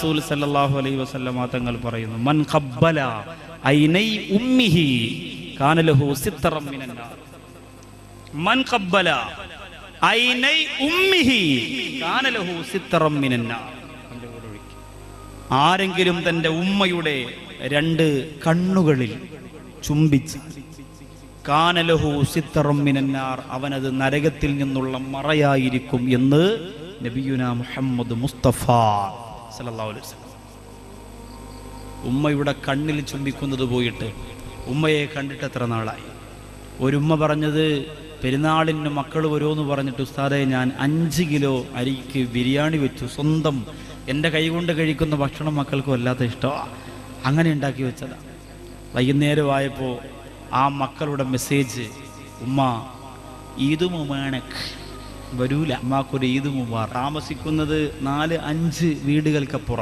റസൂൽ സല്ലല്ലാഹു അലൈഹി വസല്ലമ തങ്ങൾ പറയുന്നു, മൻ ഖബ്ബല ഐനൈ ഉമ്മിഹി കാന ലഹു സിത്തറം മിനന്നാർ. മൻ ഖബ്ബല ഐനൈ ഉമ്മിഹി കാന ലഹു സിത്തറം മിനന്നാർ. ആരെങ്കിലും തൻ്റെ ഉമ്മയുടെ 2 കണ്ണുകളിൽ ചുംബിച്ച് കാന ലഹു സിത്തറം മിനന്നാർ, അവനത് നരകത്തിൽ നിന്നുള്ള മറയായിരിക്കും എന്ന് നബിയുനാ മുഹമ്മദ് മുസ്തഫ സല്ലല്ലാഹു അലൈഹി വസല്ലം. ഉമ്മയുടെ കണ്ണിൽ ചുംബിക്കുന്നത് പോയിട്ട് ഉമ്മയെ കണ്ടിട്ട് എത്ര നാളായി? ഒരു ഉമ്മ പറഞ്ഞത്, പെരുന്നാളിന് മക്കൾ വരുമെന്ന് പറഞ്ഞിട്ട് ഉസ്താദെ ഞാൻ 5 കിലോ അരിക്ക് ബിരിയാണി വെച്ചു, സ്വന്തം എൻ്റെ കൈകൊണ്ട് കഴിക്കുന്ന ഭക്ഷണം മക്കൾക്ക് വല്ലാത്ത ഇഷ്ടമാണ്, അങ്ങനെ ഉണ്ടാക്കി വെച്ചതാണ്. വൈകുന്നേരമായപ്പോൾ ആ മക്കളുടെ മെസ്സേജ്, ഉമ്മ ഈദ് മുബാറക്, വരൂല, അമ്മാക്കൊരു ഈദ് മുബാറക്. താമസിക്കുന്നത് 4-5 വീടുകൾക്കപ്പുറം.